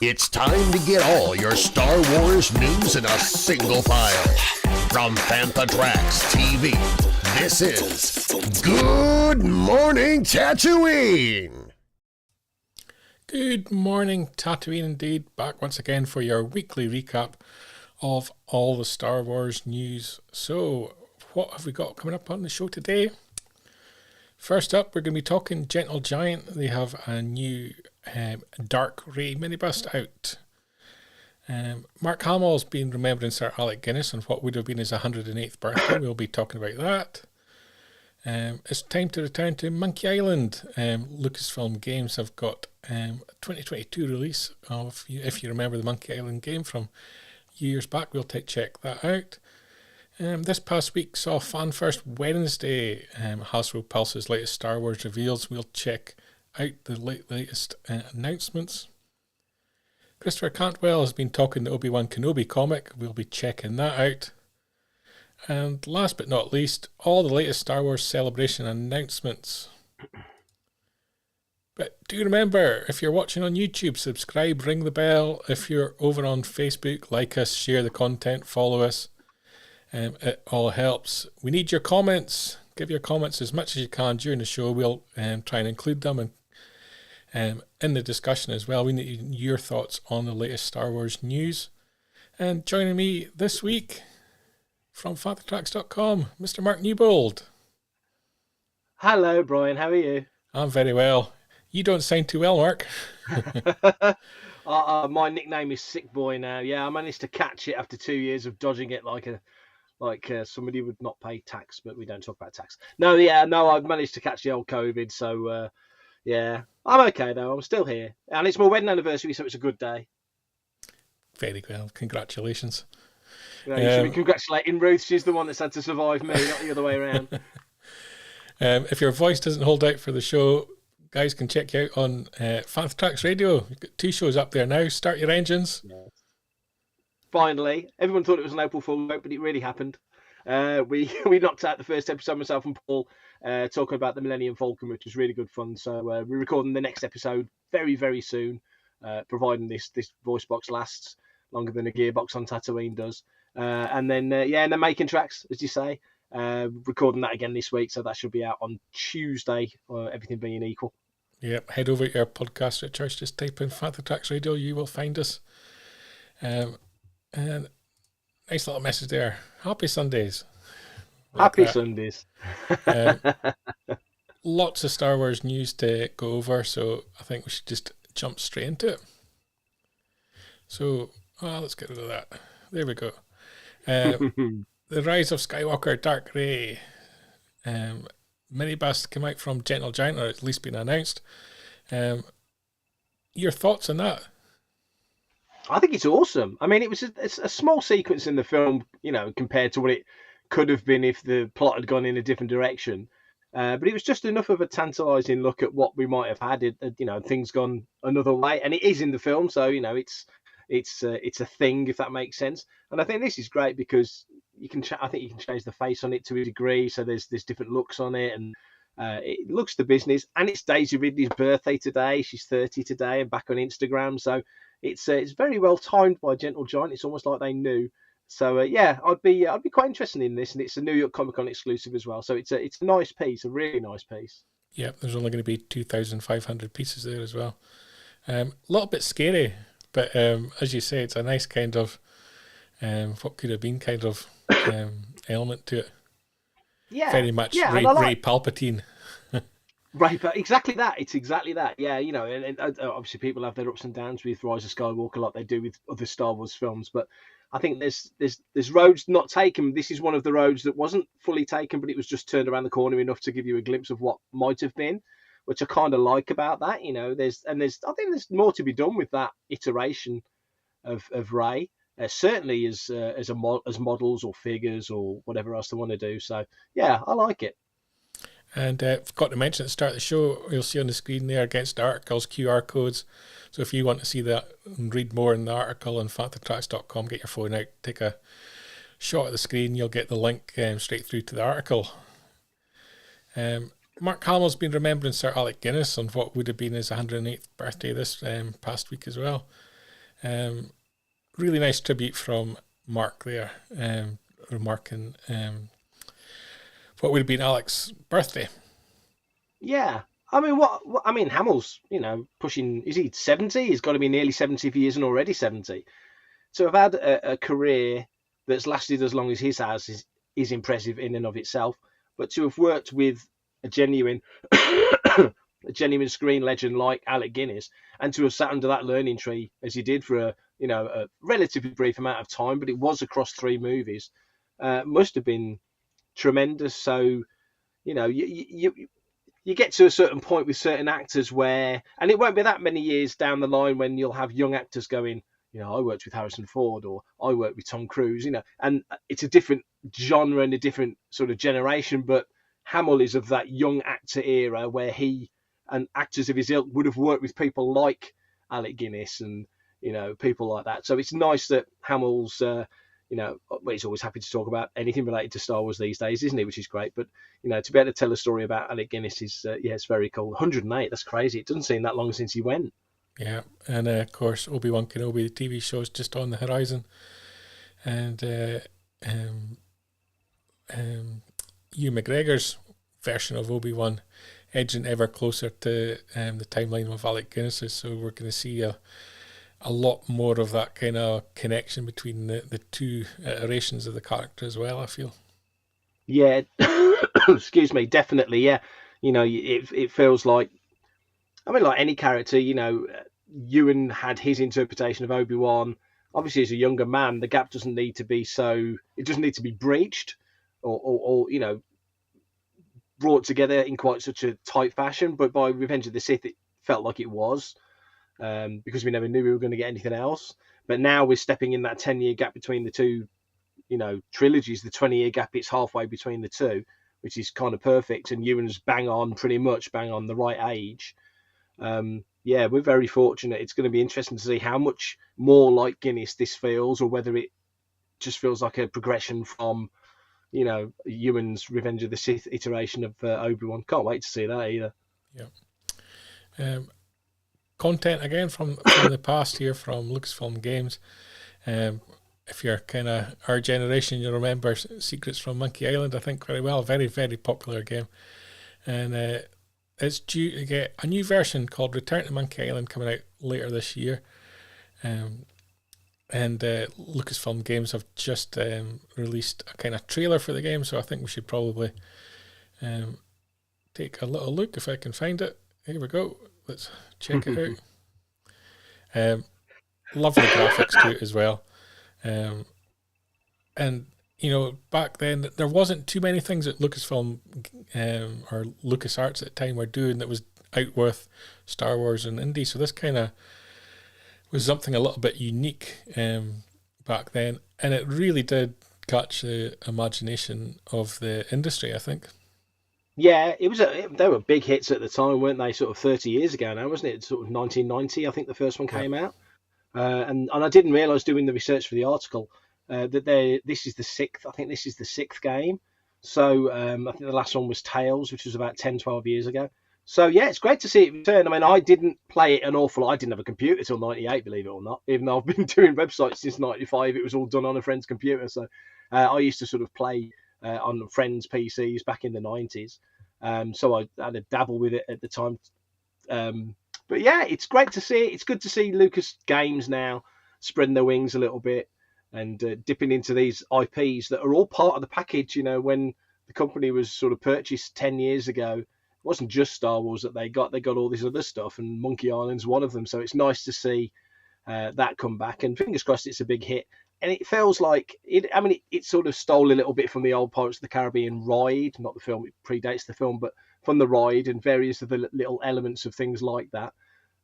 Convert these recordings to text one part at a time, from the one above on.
It's time to get all your Star Wars news in a single file. From Fantatrax TV, this is Good Morning Tatooine! Good morning, Tatooine indeed. Back once again for your weekly recap of all the Star Wars news. So, what have we got coming up on the show today? First up, we're going to be talking Gentle Giant. They have a new Dark Ray minibus out. Mark Hamill's been remembering Sir Alec Guinness and what would have been his 108th birthday. We'll be talking about that. It's time to return to Monkey Island. Lucasfilm Games have got a 2022 release of, if you remember the Monkey Island game from years back, we'll check that out. This past week saw Fan First Wednesday, Hasbro Pulse's latest Star Wars reveals. We'll check out the latest announcements. Christopher Cantwell has been talking the Obi-Wan Kenobi comic. We'll be checking that out. And last but not least, all the latest Star Wars Celebration announcements. But do remember, if you're watching on YouTube, subscribe, ring the bell. If you're over on Facebook, like us, share the content, follow us. It all helps. We need your comments. Give your comments as much as you can during the show. We'll try and include them and in the discussion as well. We need your thoughts on the latest Star Wars news. And joining me this week from fathertracks.com, Mr. Mark Newbold. Hello, Brian. How are you? I'm very well. You don't sound too well, Mark. My nickname is Sick Boy now. Yeah, I managed to catch it after 2 years of dodging it like somebody would not pay tax, but we don't talk about tax. No, I've managed to catch the old COVID, so yeah, I'm okay though. I'm still here, and it's my wedding anniversary, so it's a good day. Very well, congratulations. Yeah, you should be congratulating Ruth. She's the one that's had to survive me, not the other way around. If your voice doesn't hold out for the show, guys can check you out on Fantatrax Radio. You've got 2 shows up there now. Start your engines. Yeah. Finally, everyone thought it was an April Fool joke, but it really happened. We knocked out the first episode, myself and Paul, talking about the Millennium Falcon, which was really good fun. So we're recording the next episode very, very soon, providing this voice box lasts longer than a gearbox on Tatooine does. And then they're making tracks, as you say. Recording that again this week, so that should be out on Tuesday, everything being equal. Yep, head over to your podcast at church, just type in Fantatrax Radio, you will find us. And nice little message there. Happy Sundays. Happy Sundays. Lots of Star Wars news to go over, so I think we should just jump straight into it. So, let's get rid of that. There we go. The Rise of Skywalker Dark Ray. Minibus came out from Gentle Giant, or at least been announced. Your thoughts on that? I think it's awesome. I mean, it's a small sequence in the film, compared to what it could have been if the plot had gone in a different direction. But it was just enough of a tantalising look at what we might have had. Things gone another way, and it is in the film, so it's a thing, if that makes sense. And I think this is great because I think you can change the face on it to a degree, so there's different looks on it, and it looks the business. And it's Daisy Ridley's birthday today; she's 30 today, and back on Instagram, so it's very well timed by Gentle Giant. It's almost like they knew. So I'd be quite interested in this, and it's a New York Comic Con exclusive as well. So it's a nice piece, a really nice piece. Yeah, there's only going to be 2,500 pieces there as well. A little bit scary, but as you say, it's a nice kind of what could have been kind of element to it. Yeah, very much yeah, Ray Palpatine. Right, but exactly that. It's exactly that. Yeah, and obviously people have their ups and downs with Rise of Skywalker, like they do with other Star Wars films, but I think there's roads not taken. This is one of the roads that wasn't fully taken, but it was just turned around the corner enough to give you a glimpse of what might have been, which I kind of like about that. I think there's more to be done with that iteration of Rey, certainly as models or figures or whatever else they want to do. So yeah, I like it. And forgot to mention at the start of the show, you'll see on the screen there against the articles, QR codes. So if you want to see that and read more in the article on fantatracks.com, get your phone out, take a shot of the screen, you'll get the link straight through to the article. Mark Hamill's been remembering Sir Alec Guinness on what would have been his 108th birthday this past week as well. Really nice tribute from Mark there, remarking what would have been Alec's birthday. Yeah. I mean, Hamill's, pushing, is he 70? He's got to be nearly 70 if he isn't already 70. To have had a career that's lasted as long as his has is impressive in and of itself. But to have worked with a genuine screen legend like Alec Guinness, and to have sat under that learning tree as he did for a relatively brief amount of time, but it was across 3 movies, must have been tremendous. So, you get to a certain point with certain actors where, and it won't be that many years down the line when you'll have young actors going, I worked with Harrison Ford or I worked with Tom Cruise, and it's a different genre and a different sort of generation. But Hamill is of that young actor era where he and actors of his ilk would have worked with people like Alec Guinness and, people like that. So it's nice that Hamill's, he's always happy to talk about anything related to Star Wars these days, isn't he? Which is great. But, to be able to tell a story about Alec Guinness is, it's very cool. 108, that's crazy. It doesn't seem that long since he went. Yeah, and of course, Obi-Wan Kenobi, the TV show, is just on the horizon. And Ewan McGregor's version of Obi-Wan edging ever closer to the timeline of Alec Guinness's. So we're going to see a lot more of that kind of connection between the two iterations of the character as well, I feel. Yeah, excuse me, definitely, yeah. It feels like, like any character, Ewan had his interpretation of Obi-Wan. Obviously, as a younger man, the gap doesn't need to be it doesn't need to be breached or brought together in quite such a tight fashion. But by Revenge of the Sith, it felt like it was. Because we never knew we were going to get anything else. But now we're stepping in that 10-year gap between the two, trilogies. The 20-year gap, it's halfway between the two, which is kind of perfect. And Ewan's pretty much bang on the right age. We're very fortunate. It's going to be interesting to see how much more like Guinness this feels, or whether it just feels like a progression from, Ewan's Revenge of the Sith iteration of Obi-Wan. Can't wait to see that either. Yeah. Content again from the past here from Lucasfilm Games. If you're kind of our generation, you'll remember Secrets from Monkey Island, I think, very well. Very, very popular game. And it's due to get a new version called Return to Monkey Island coming out later this year. And Lucasfilm Games have just released a kind of trailer for the game, so I think we should probably take a little look if I can find it. Here we go. Let's check it out. Lovely graphics to it as well. And, you know, back then there wasn't too many things that Lucasfilm or LucasArts at the time were doing that was out with Star Wars and indie. So this kind of was something a little bit unique back then. And it really did catch the imagination of the industry, I think. Yeah, they were big hits at the time, weren't they? Sort of 30 years ago now, wasn't it? Sort of 1990, I think the first one came out. And I didn't realise doing the research for the article that this is the sixth. I think this is the sixth game. So I think the last one was Tales, which was about 10, 12 years ago. So yeah, it's great to see it return. I mean, I didn't play it an awful lot. I didn't have a computer till '98, believe it or not. Even though I've been doing websites since '95, it was all done on a friend's computer. So I used to sort of play on friends' PCs back in the '90s. So I had a dabble with it at the time. But yeah, it's great to see. It's good to see Lucas Games now spreading their wings a little bit and dipping into these IPs that are all part of the package. You know, when the company was sort of purchased 10 years ago, it wasn't just Star Wars that they got all this other stuff, and Monkey Island's one of them. So it's nice to see that come back, and fingers crossed it's a big hit. And it feels like it sort of stole a little bit from the old Pirates of the Caribbean ride, not the film, it predates the film, but from the ride and various of the little elements of things like that.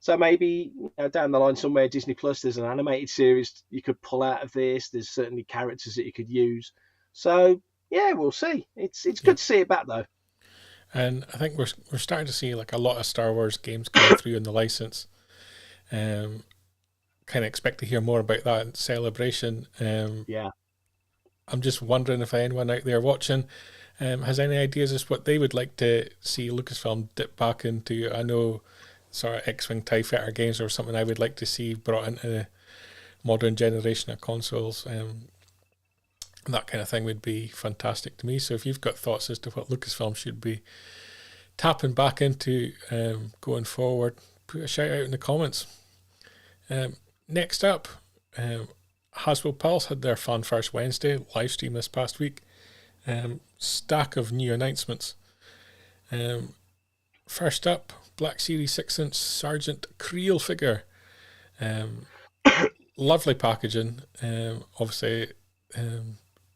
So maybe down the line somewhere, Disney Plus, there's an animated series you could pull out of this. There's certainly characters that you could use. So yeah, we'll see. It's good to see it back though. And I think we're starting to see like a lot of Star Wars games coming through in the license. Kind of expect to hear more about that in Celebration. Yeah. I'm just wondering if anyone out there watching has any ideas as to what they would like to see Lucasfilm dip back into. I know sort of X-Wing TIE Fighter games or something I would like to see brought into the modern generation of consoles. That kind of thing would be fantastic to me. So if you've got thoughts as to what Lucasfilm should be tapping back into going forward, put a shout out in the comments. Next up, Hasbro Pulse had their Fan First Wednesday live stream this past week. Stack of new announcements. First up, Black Series 6-inch Sergeant Creel figure. Lovely packaging. Obviously,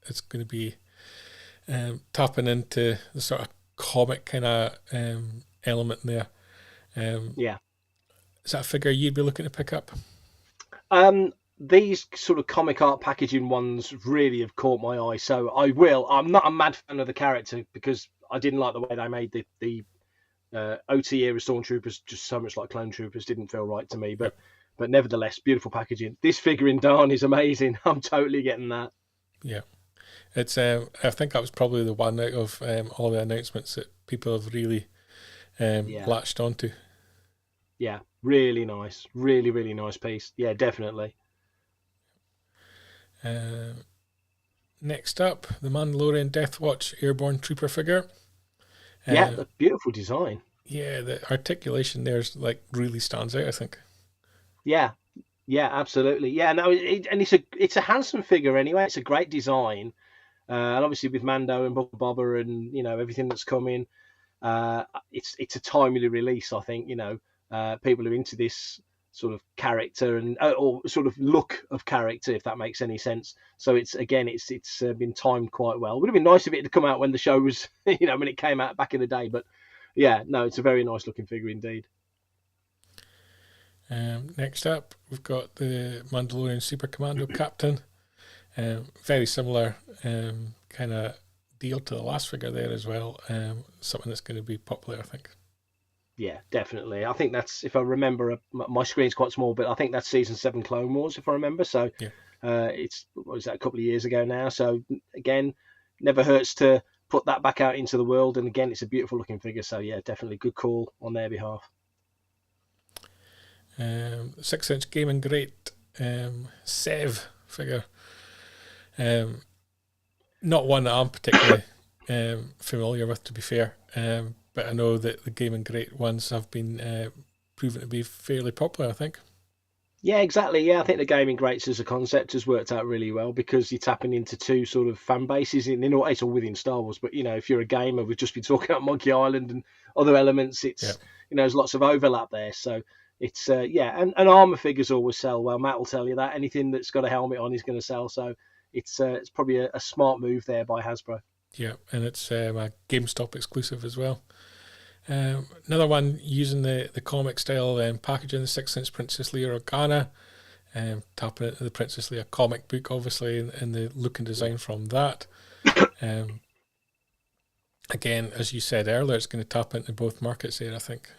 it's going to be tapping into the sort of comic kind of element there. Yeah. Is that a figure you'd be looking to pick up? These sort of comic art packaging ones really have caught my eye, so I will. I'm not a mad fan of the character because I didn't like the way they made the OT era Stormtroopers just so much like Clone Troopers. Didn't feel right to me, but nevertheless, beautiful packaging. This figure in Darn is amazing. I'm totally getting that. Yeah, it's. I think that was probably the one out of all the announcements that people have really latched onto. Yeah, really nice. Really, really nice piece. Yeah, definitely. Next up, the Mandalorian Death Watch Airborne Trooper figure. Yeah, the beautiful design. Yeah, the articulation there's like really stands out, I think. Yeah, absolutely. Yeah, no, and it's a handsome figure anyway. It's a great design, and obviously with Mando and Boba and everything that's coming, it's a timely release. I think people are into this sort of character and or sort of look of character, if that makes any sense. So it's been timed quite well. It would have been nice of it to come out when the show was, when it came out back in the day. But yeah, no, it's a very nice looking figure indeed. Next up, we've got the Mandalorian Super Commando Captain. Very similar kind of deal to the last figure there as well. Something that's going to be popular, I think. Yeah, definitely. I think that's, if I remember, my screen's quite small, but I think that's season 7 Clone Wars, if I remember. So it's, what was that, a couple of years ago now. So again, never hurts to put that back out into the world. And again, it's a beautiful looking figure. So yeah, definitely good call on their behalf. 6-inch Gaming Great Sev figure. Not one that I'm particularly familiar with, to be fair. But I know that the Gaming Great ones have been proven to be fairly popular, I think. Yeah, exactly. Yeah, I think the gaming greats as a concept has worked out really well because you're tapping into two sort of fan bases. In all, it's all within Star Wars, but if you're a gamer, we've just been talking about Monkey Island and other elements. Yeah. There's lots of overlap there. So it's and armor figures always sell well. Matt will tell you that anything that's got a helmet on is going to sell. So it's probably a smart move there by Hasbro. Yeah, and it's a GameStop exclusive as well. Another one using the comic style packaging, the 6-inch Princess Leia Organa, tapping into the Princess Leia comic book, obviously, and the look and design from that. Again, as you said earlier, it's going to tap into both markets there, I think.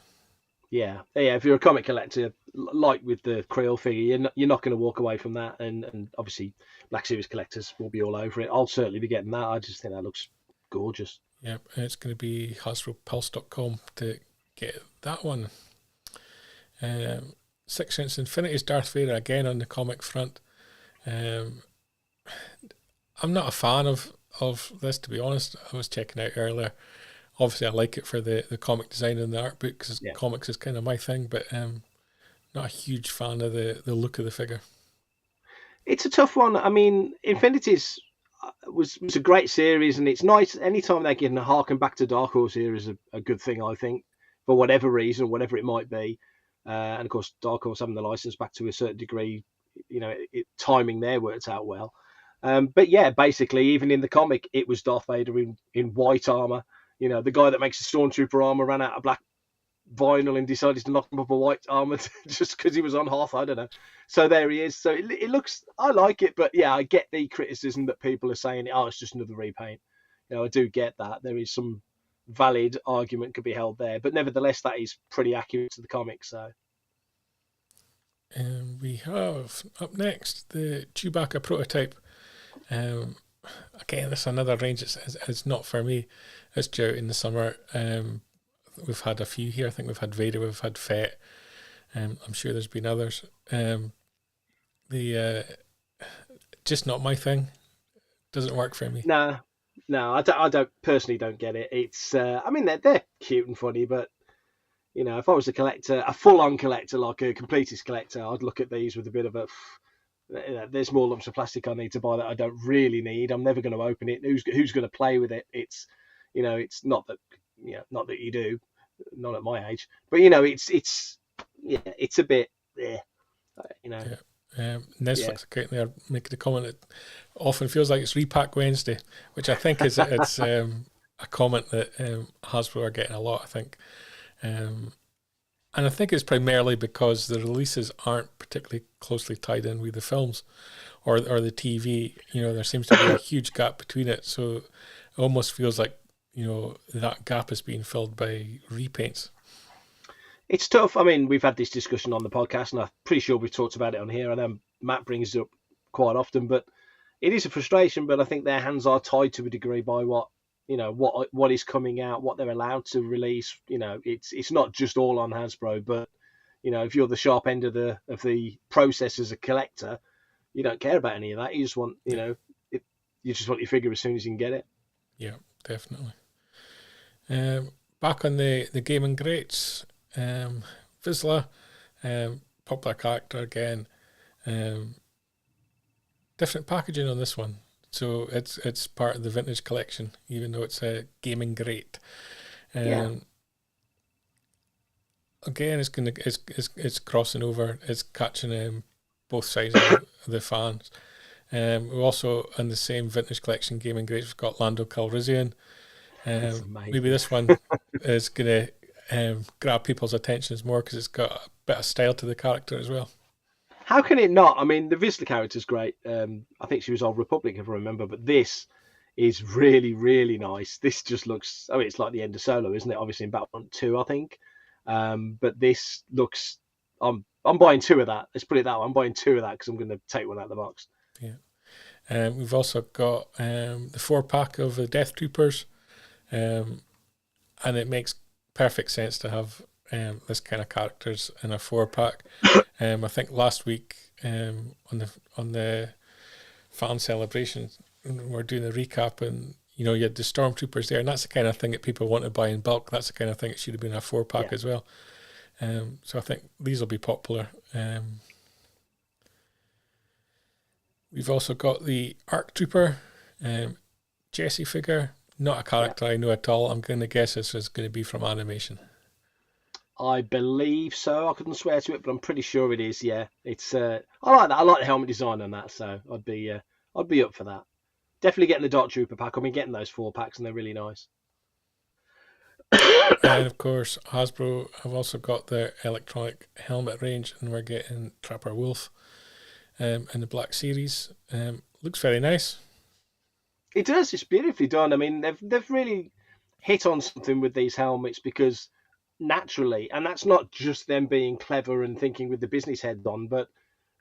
Yeah. If you're a comic collector, like with the Creel figure, you're not going to walk away from that. And obviously, Black Series collectors will be all over it. I'll certainly be getting that. I just think that looks gorgeous. Yep, and it's going to be HasbroPulse.com to get that one. 6-inch Infinity's Darth Vader again on the comic front. I'm not a fan of this, to be honest. I was checking out earlier. Obviously, I like it for the comic design and the art book because comics is kind of my thing, but not a huge fan of the look of the figure. It's a tough one. I mean, Infinity's was a great series, and it's nice anytime they can harken back to Dark Horse here is a good thing, I think, for whatever reason, whatever it might be. And of course, Dark Horse having the license back to a certain degree, timing there worked out well. But yeah, basically, even in the comic, it was Darth Vader in white armor. The guy that makes the Stormtrooper armor ran out of black vinyl and decided to knock him up a white armor just because he was on Hoth. I don't know. So there he is. So it looks, I like it, but yeah, I get the criticism that people are saying, oh, it's just another repaint. I do get that. There is some valid argument could be held there, but nevertheless, that is pretty accurate to the comics. So. We have up next the Chewbacca Prototype. Again, this is another range. It's not for me. It's due out in the summer. We've had a few here. I think we've had Vader, we've had Fett. I'm sure there's been others. Just not my thing. Doesn't work for me. No, I don't personally don't get it. It's I mean they're cute and funny, but if I was a collector, a full-on collector, like a completist collector, I'd look at these with a bit of a there's more lumps of plastic I need to buy that I don't really need. I'm never going to open it. Who's going to play with it? It's it's not that not that you do, not at my age, but it's a bit Netflix currently are making the comment that often feels like it's Repack Wednesday, which I think is it's a comment that Hasbro are getting a lot, I think. And I think it's primarily because the releases aren't particularly closely tied in with the films or the TV. There seems to be a huge gap between it. So it almost feels like, that gap is being filled by repaints. It's tough. I mean, we've had this discussion on the podcast, and I'm pretty sure we've talked about it on here. I know Matt brings it up quite often, but it is a frustration. But I think their hands are tied to a degree by what is coming out, what they're allowed to release. It's not just all on Hasbro, but if you're the sharp end of the process as a collector, you don't care about any of that. You just want you just want your figure as soon as you can get it. Yeah, definitely. Back on the gaming greats, Vizsla, popular character again. Different packaging on this one. So it's part of the vintage collection, even though it's a gaming great. Again, it's crossing over. It's catching both sides of the fans. We're also in the same vintage collection gaming greats. We've got Lando Calrissian. Maybe this one is going to grab people's attentions more because it's got a bit of style to the character as well. How can it not? I mean, the Vizsla character's great. I think she was Old Republic, if I remember. But this is really, really nice. This just looks... I mean, it's like the end of Solo, isn't it? Obviously in Battlefront 2, I think. But this looks... I'm buying 2 of that. Let's put it that way. I'm buying 2 of that because I'm going to take one out of the box. Yeah. We've also got the 4-pack of the Death Troopers. And it makes perfect sense to have this kind of characters in a 4-pack. I think last week on the fan celebration, we're doing a recap, and you had the Stormtroopers there, and that's the kind of thing that people want to buy in bulk. That's the kind of thing it should have been a 4-pack as well. So I think these will be popular. We've also got the ARC Trooper Jesse figure. Not a character I know at all. I'm going to guess this is going to be from animation. I believe so. I couldn't swear to it, but I'm pretty sure it is. Yeah, it's. I like that. I like the helmet design on that, so I'd be up for that. Definitely getting the Dark Trooper pack. I've been getting those 4 packs, and they're really nice. And of course, Hasbro have also got their electronic helmet range, and we're getting Trapper Wolf in the Black Series. Looks very nice. It does. It's beautifully done. I mean, they've really hit on something with these helmets, because naturally, and that's not just them being clever and thinking with the business head on, but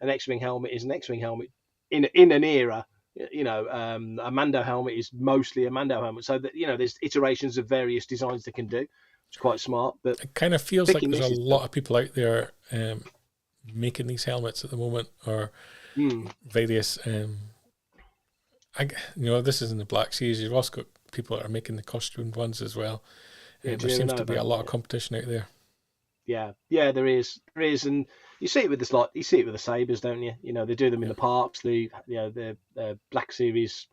an X-Wing helmet is an X-Wing helmet in an era. A Mando helmet is mostly a Mando helmet, so that there's iterations of various designs they can do. It's quite smart, but it kind of feels like there's a lot of people out there making these helmets at the moment, or various. This is in the Black Series. You've also got people that are making the costumed ones as well. There seems to be a lot of competition out there. Yeah, there is, and you see it with the sabers, don't you? They do them in the parks. The Black Series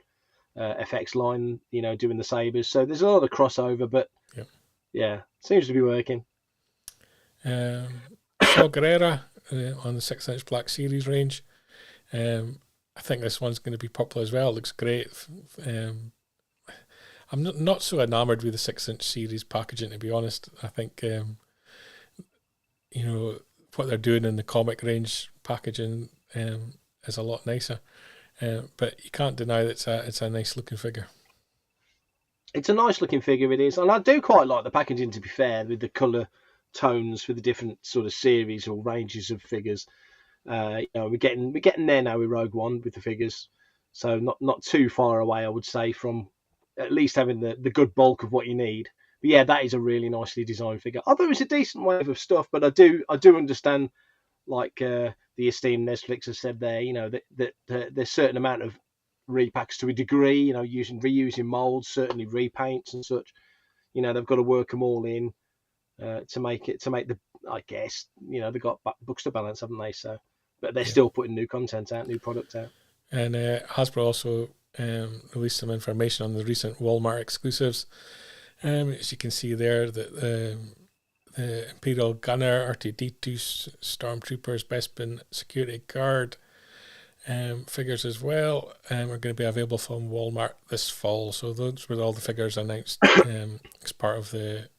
FX line, doing the sabers. So there's a lot of crossover, but seems to be working. Saw Gerrera on the 6-inch Black Series range. I think this one's going to be popular as well. It looks great. I'm not so enamored with the 6-inch series packaging, to be honest. I think what they're doing in the comic range packaging is a lot nicer. But you can't deny that it's a nice looking figure. It's a nice looking figure, it is, and I do quite like the packaging, to be fair, with the colour tones for the different sort of series or ranges of figures. We're getting there now with Rogue One with the figures, so not too far away, I would say, from at least having the good bulk of what you need. But yeah, that is a really nicely designed figure. Although it's a decent wave of stuff, but I do understand, like the esteemed Netflix has said there, that there's a certain amount of repacks to a degree, reusing molds, certainly repaints and such. They've got to work them all in to make the, I guess, they've got books to balance, haven't they? So, but they're still putting new content out, new product out. And Hasbro also released some information on the recent Walmart exclusives. As you can see there, that the Imperial Gunner, R2-D2 Stormtroopers, Bespin Security Guard figures as well are going to be available from Walmart this fall. So those were all the figures announced as part of the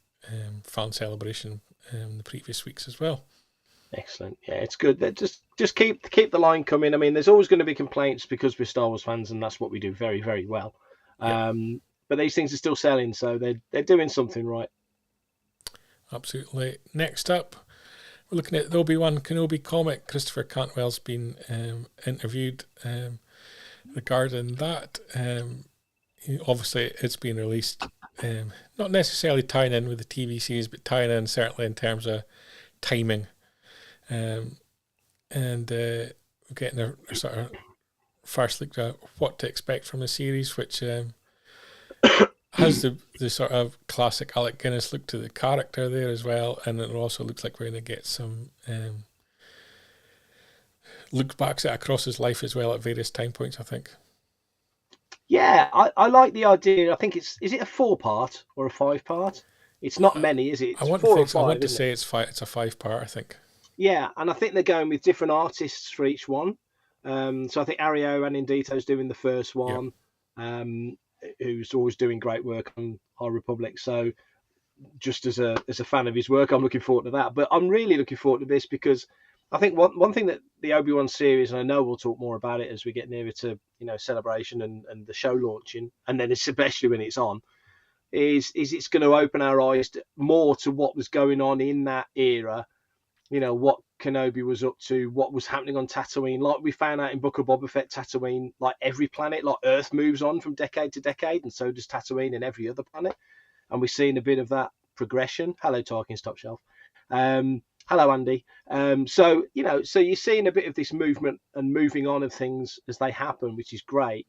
fan celebration the previous weeks as well. Excellent. Yeah, it's good. Just keep the line coming. I mean, there's always going to be complaints because we're Star Wars fans, and that's what we do very, very well. Yeah. But these things are still selling, so they're doing something right. Absolutely. Next up, we're looking at the Obi-Wan Kenobi comic. Christopher Cantwell's been interviewed regarding that. Obviously, it's been released, not necessarily tying in with the TV series, but tying in certainly in terms of timing. And we're getting a sort of first look at what to expect from the series, which has the sort of classic Alec Guinness look to the character there as well, and it also looks like we're going to get some look backs across his life as well at various time points, I think. Yeah, I like the idea. I think is it a 4-part or a 5-part? It's not many, is it? It's I want to say it's a 5-part, I think. Yeah, and I think they're going with different artists for each one. So I think Ario Anindito's doing the first one, who's always doing great work on High Republic. So just as a fan of his work, I'm looking forward to that. But I'm really looking forward to this because I think one thing that the Obi-Wan series, and I know we'll talk more about it as we get nearer to Celebration and the show launching, and then especially when it's on, is it's going to open our eyes more to what was going on in that era. What Kenobi was up to, what was happening on Tatooine. Like we found out in Book of Boba Fett, Tatooine, like every planet, like Earth moves on from decade to decade, and so does Tatooine and every other planet. And we've seen a bit of that progression. Hello, Tarkin's Top Shelf. Hello, Andy. So you're seeing a bit of this movement and moving on of things as they happen, which is great.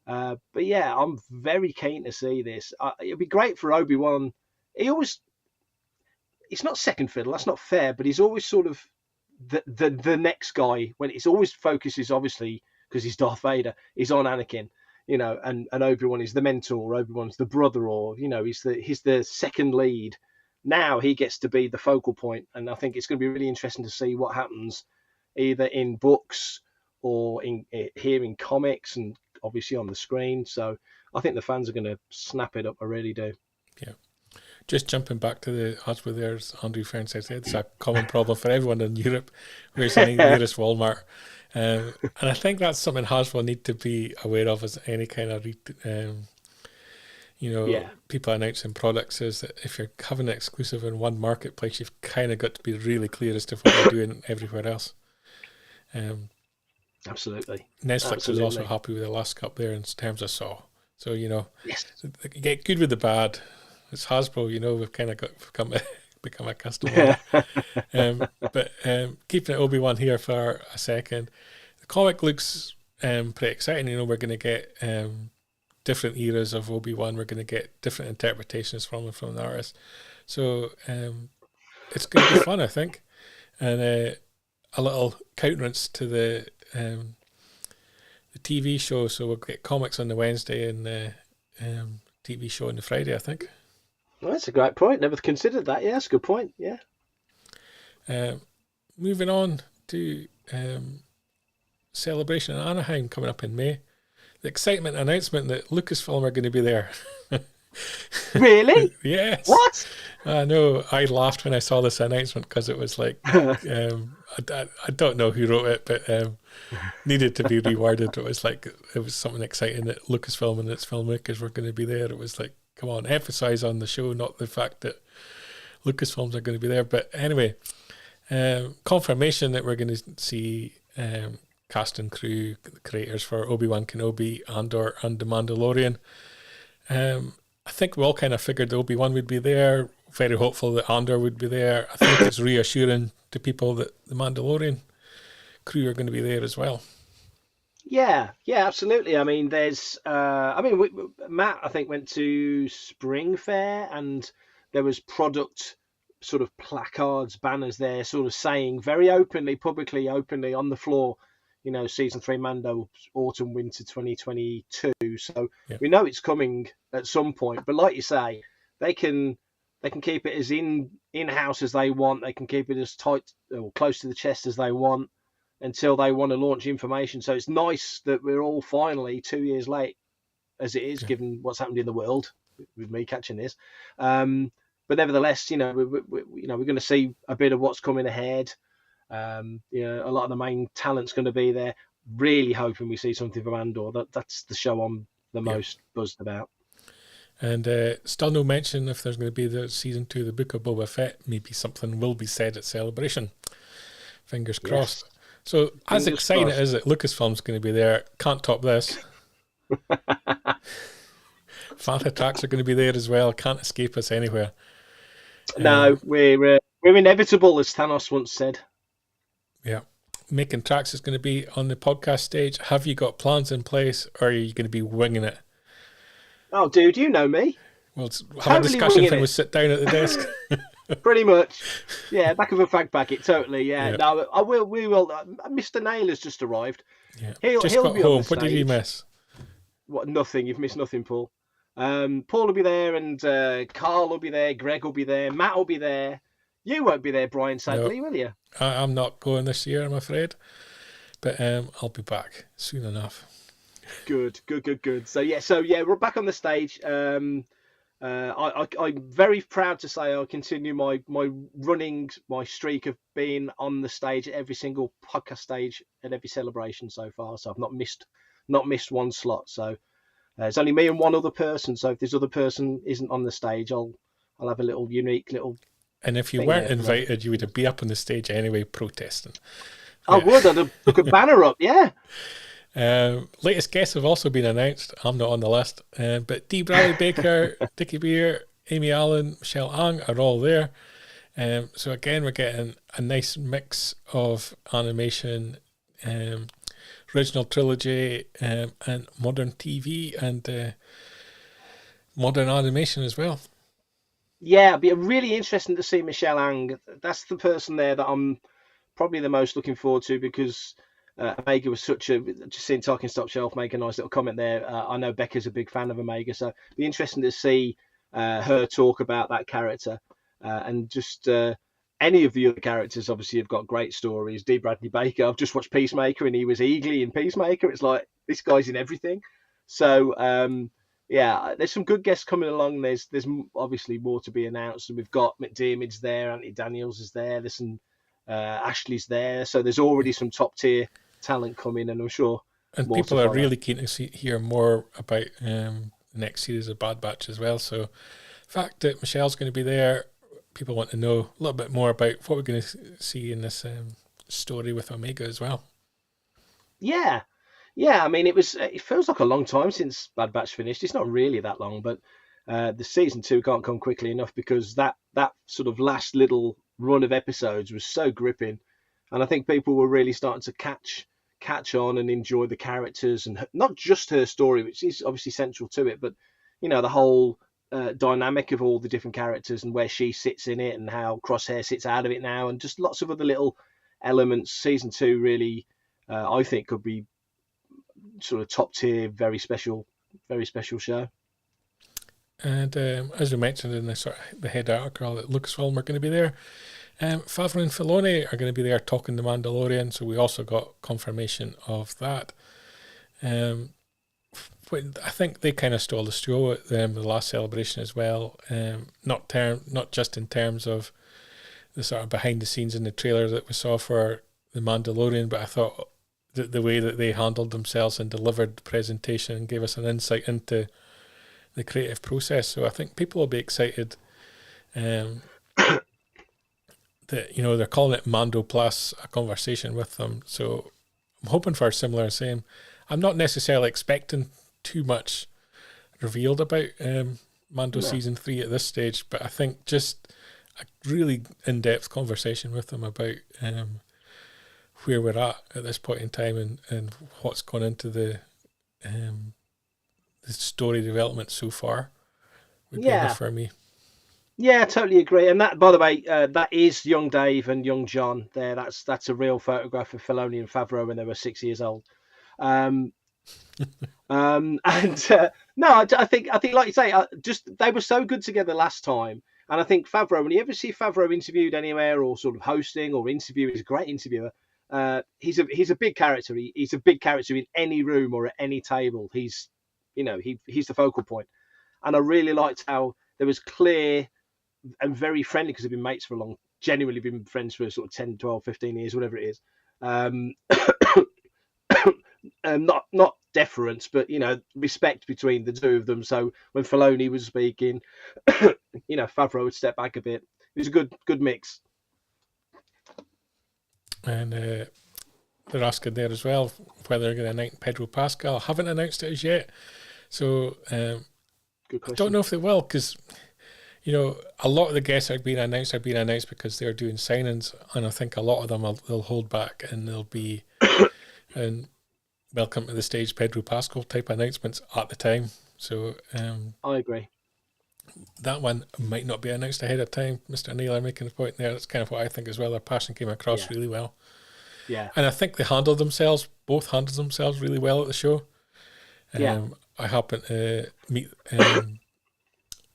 But yeah, I'm very keen to see this. It'd be great for Obi-Wan. It's not second fiddle, that's not fair, but he's always sort of the next guy when it's always focuses obviously because he's Darth Vader. He's on Anakin, and Obi-Wan is the mentor. Obi-Wan's the brother, or he's the second lead. Now he gets to be the focal point, and I think it's going to be really interesting to see what happens, either in books or here in comics, and obviously on the screen. So I think the fans are going to snap it up. I really do. Yeah. Just jumping back to the Hasbro there, as Andrew Fern says, it's a common problem for everyone in Europe. Where's the nearest Walmart? And I think that's something Hasbro need to be aware of as any kind of, people announcing products, is that if you're having an exclusive in one marketplace, you've kind of got to be really clear as to what you're doing everywhere else. Absolutely. Netflix was also happy with the last cup there in terms of Saw. So, yes, get good with the bad. It's Hasbro, we've kind of become accustomed to it. But keeping it Obi-Wan here for a second, the comic looks pretty exciting. We're going to get different eras of Obi-Wan. We're going to get different interpretations from the artist. So it's going to be fun, I think. And a little counterance to the TV show. So we'll get comics on the Wednesday and the TV show on the Friday, I think. Well, that's a great point. Never considered that. Yeah, that's a good point. Yeah. Moving on to Celebration in Anaheim coming up in May. The excitement announcement that Lucasfilm are going to be there. Really? Yes. What? I know. I laughed when I saw this announcement because it was like, I don't know who wrote it, but needed to be reworded. It was something exciting that Lucasfilm and its filmmakers were going to be there. It was like, come on, emphasize on the show, not the fact that Lucasfilms are going to be there. But anyway, confirmation that we're going to see cast and crew, the creators for Obi-Wan Kenobi, Andor, and The Mandalorian. I think we all kind of figured Obi-Wan would be there, very hopeful that Andor would be there. I think it's reassuring to people that the Mandalorian crew are going to be there as well. Yeah, absolutely. I mean, Matt, I think, went to Spring Fair, and there was product sort of placards, banners there, sort of saying very openly, publicly, openly on the floor, season 3 Mando, autumn, winter 2022. So we know it's coming at some point. But like you say, they can keep it as in-house as they want. They can keep it as tight or close to the chest as they want, until they want to launch information. So it's nice that we're all finally 2 years late, as it is, given what's happened in the world with me catching this. But nevertheless, we're going to see a bit of what's coming ahead. A lot of the main talent's going to be there. Really hoping we see something from Andor. That's the show I'm the most buzzed about. And still no mention if there's going to be the season 2 of the Book of Boba Fett. Maybe something will be said at Celebration. Fingers crossed. Yes. So as exciting it is that Lucasfilm's going to be there, can't top this. Fatha Tracks are going to be there as well. Can't escape us anywhere. No, we're inevitable, as Thanos once said. Yeah. Making Tracks is going to be on the podcast stage. Have you got plans in place, or are you going to be winging it? Oh, dude, you know me. Well, have a discussion when we sit down at the desk. Pretty much. Yeah, back of a fag packet, totally. Yeah. No, we will. Mr. Nail has just arrived. Yeah. He'll be home. on the What did you miss? What? Nothing. You've missed nothing, Paul. Paul will be there, and Carl will be there. Greg will be there. Matt will be there. You won't be there, Brian, sadly, will you? I'm not going this year, I'm afraid. But I'll be back soon enough. Good. So we're back on the stage. I'm very proud to say I'll continue my streak of being on the stage at every single podcast stage at every celebration so far. So I've not missed one slot. So it's only me and one other person. So if this other person isn't on the stage, I'll have a little unique little. And if you weren't invited, you would be up on the stage anyway protesting. I would. I'd have put a banner up. Yeah. Latest guests have also been announced. I'm not on the list, but Dee Bradley Baker, Dickie Beer, Amy Allen, Michelle Ang are all there. So again, we're getting a nice mix of animation, original trilogy, and modern TV and modern animation as well. Yeah, it'd be really interesting to see Michelle Ang. That's the person there that I'm probably the most looking forward to, because Omega was such a, just seeing Talking Stop Shelf make a nice little comment there. I know Becca's a big fan of Omega, so it'd be interesting to see her talk about that character, and just any of the other characters. Obviously, have got great stories. D. Bradley Baker, I've just watched Peacemaker, and he was Eagly in Peacemaker. It's like, this guy's in everything. So yeah, there's some good guests coming along. There's obviously more to be announced, and we've got McDiarmid's there, Anthony Daniels is there, there's some Ashley's there, so there's already some top tier talent coming, and I'm sure. And people are really keen to hear more about the next series of Bad Batch as well. So the fact that Michelle's going to be there, people want to know a little bit more about what we're going to see in this story with Omega as well. Yeah, I mean, it feels like a long time since Bad Batch finished. It's not really that long, but the season 2 can't come quickly enough, because that sort of last little run of episodes was so gripping, and I think people were really starting to catch on and enjoy the characters, and not just her story, which is obviously central to it, but the whole dynamic of all the different characters and where she sits in it, and how Crosshair sits out of it now, and just lots of other little elements. Season 2 really, I think, could be sort of top tier, very special show. And as we mentioned in the head article at Lucasfilm, are going to be there. Favreau and Filoni are going to be there talking The Mandalorian, so we also got confirmation of that. I think they kind of stole the show at the last celebration as well. Not just in terms of the sort of behind the scenes in the trailer that we saw for The Mandalorian, but I thought that the way that they handled themselves and delivered the presentation and gave us an insight into the creative process. So I think people will be excited that, they're calling it Mando Plus, a conversation with them. So I'm hoping for a similar same. I'm not necessarily expecting too much revealed about Mando Season 3 at this stage, but I think just a really in-depth conversation with them about where we're at this point in time, and what's gone into the story development so far would be enough for me. Yeah, I totally agree. And that, by the way, that is young Dave and young John there. That's a real photograph of Filoni and Favreau when they were 6 years old. No, I think like you say, just they were so good together last time. And I think Favreau, when you ever see Favreau interviewed anywhere or sort of hosting or interviewing, he's a great interviewer. He's a big character. He's a big character in any room or at any table. He's the focal point. And I really liked how there was clear and very friendly, because they've been mates for genuinely been friends for sort of 10, 12, 15 years, whatever it is. Not deference, but, respect between the two of them. So when Filoni was speaking, Favreau would step back a bit. It was a good mix. And they're asking there as well whether they're going to announce Pedro Pascal. Haven't announced it as yet. So I don't know if they will, because a lot of the guests are being announced because they're doing signings, and I think a lot of them they'll hold back, and they'll be and welcome to the stage Pedro Pascal type announcements at the time. So I agree. That one might not be announced ahead of time. Mr. Neil are making a point there. That's kind of what I think as well. Their passion came across really well. Yeah. And I think they both handled themselves really well at the show. I happened to meet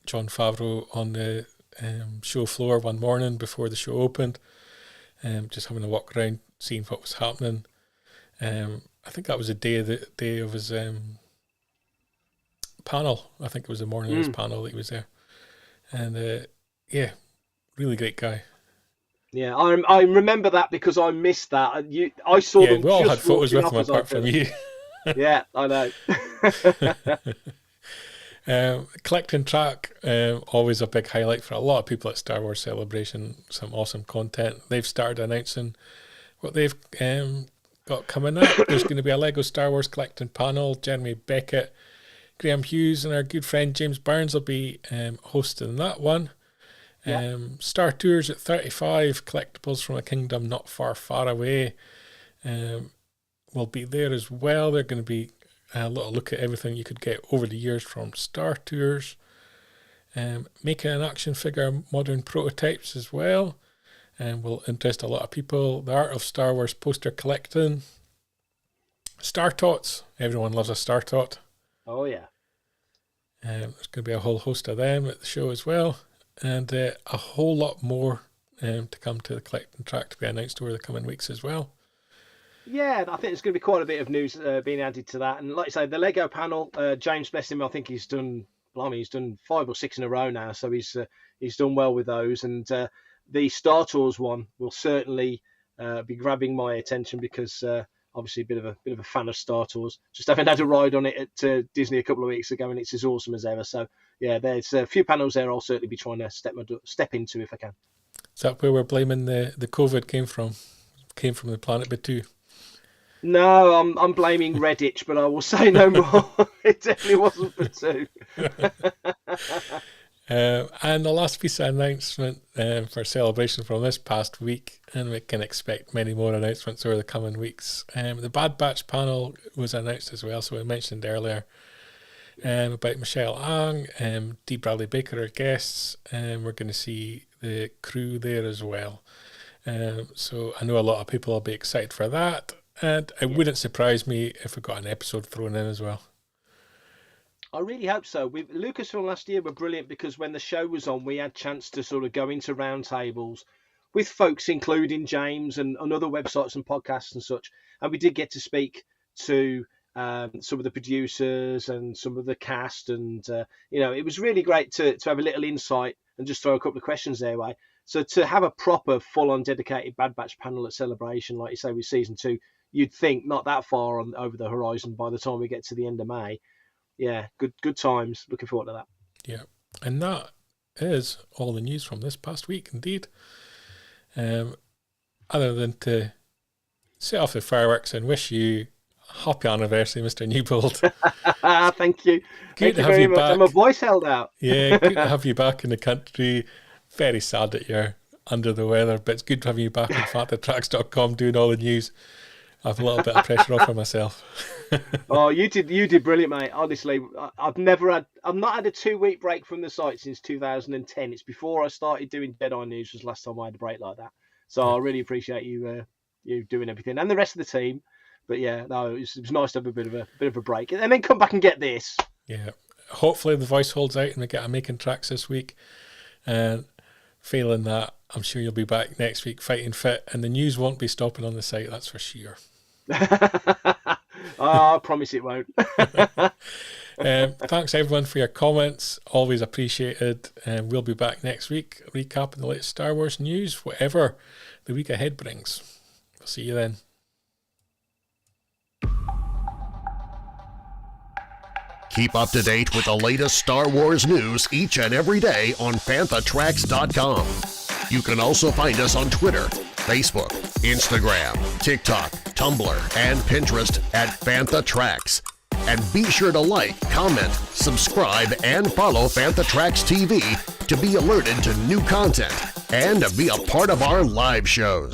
Jon Favreau on the show floor one morning before the show opened, just having a walk around, seeing what was happening. I think that was the day of his panel. I think it was the morning of his panel that he was there. And really great guy. Yeah, I remember that because I missed that. I saw them. We all had photos with him apart from you. Yeah, I know. Collecting track, always a big highlight for a lot of people at Star Wars Celebration. Some awesome content. They've started announcing what they've got coming up. There's going to be a Lego Star Wars collecting panel. Jeremy Beckett, Graham Hughes, and our good friend James Burns will be hosting that one. Star Tours at 35, collectibles from a kingdom not far, far away, will be there as well. They're going to be a little look at everything you could get over the years from Star Tours. Making an action figure modern prototypes as well, will interest a lot of people. The Art of Star Wars poster collecting Star Tots. Everyone loves a Star Tot. Oh, yeah. There's going to be a whole host of them at the show as well. And a whole lot more to come to the collecting track to be announced over the coming weeks as well. Yeah, I think there's going to be quite a bit of news being added to that. And like I say, the Lego panel, James, bless him, I think he's done 5 or 6 in a row now. So he's done well with those. And the Star Tours one will certainly be grabbing my attention because obviously a bit of a fan of Star Tours. Just haven't had a ride on it at Disney a couple of weeks ago, and it's as awesome as ever. So yeah, there's a few panels there I'll certainly be trying to step into if I can. Is that where we're blaming the COVID came from? Came from the Planet Batu? No, I'm blaming Redditch, but I will say no more. It definitely wasn't for 2. And the last piece of announcement for celebration from this past week, and we can expect many more announcements over the coming weeks. The Bad Batch panel was announced as well, so we mentioned earlier about Michelle Ang, D. Bradley Baker are guests, and we're going to see the crew there as well. So I know a lot of people will be excited for that, and it wouldn't surprise me if we got an episode thrown in as well. I really hope so. Lucasfilm last year were brilliant because when the show was on, we had a chance to sort of go into roundtables with folks, including James and other websites and podcasts and such. And we did get to speak to some of the producers and some of the cast. And, it was really great to have a little insight and just throw a couple of questions their way. So to have a proper, full-on dedicated Bad Batch panel at Celebration, like you say, with Season 2, you'd think not that far over the horizon by the time we get to the end of May. Yeah, good times. Looking forward to that. Yeah, and that is all the news from this past week, indeed. Other than to set off the fireworks and wish you a happy anniversary, Mr. Newbold. Thank you. Good to have very you much. back. And my voice held out. Yeah, good to have you back in the country. Very sad that you're under the weather, but it's good to have you back on FantaTracks.com doing all the news. I have a little bit of pressure off for myself. Oh, you did brilliant, mate. Honestly, I've not had a 2-week break from the site since 2010. It's before I started doing Jedi News was last time I had a break like that. So I really appreciate you doing everything and the rest of the team. But yeah, no, it was nice to have a bit of a break and then come back and get this. Yeah, hopefully the voice holds out and we get a making tracks this week. And failing that, I'm sure you'll be back next week fighting fit, and the news won't be stopping on the site. That's for sure. I promise it won't. Thanks everyone for your comments, always appreciated, and we'll be back next week recapping the latest Star Wars news, whatever the week ahead brings. We'll see you then. Keep up to date with the latest Star Wars news each and every day on FantaTracks.com. You can also find us on Twitter, Facebook, Instagram, TikTok, Tumblr, and Pinterest at FantaTracks. And be sure to like, comment, subscribe, and follow FantaTracks TV to be alerted to new content and to be a part of our live shows.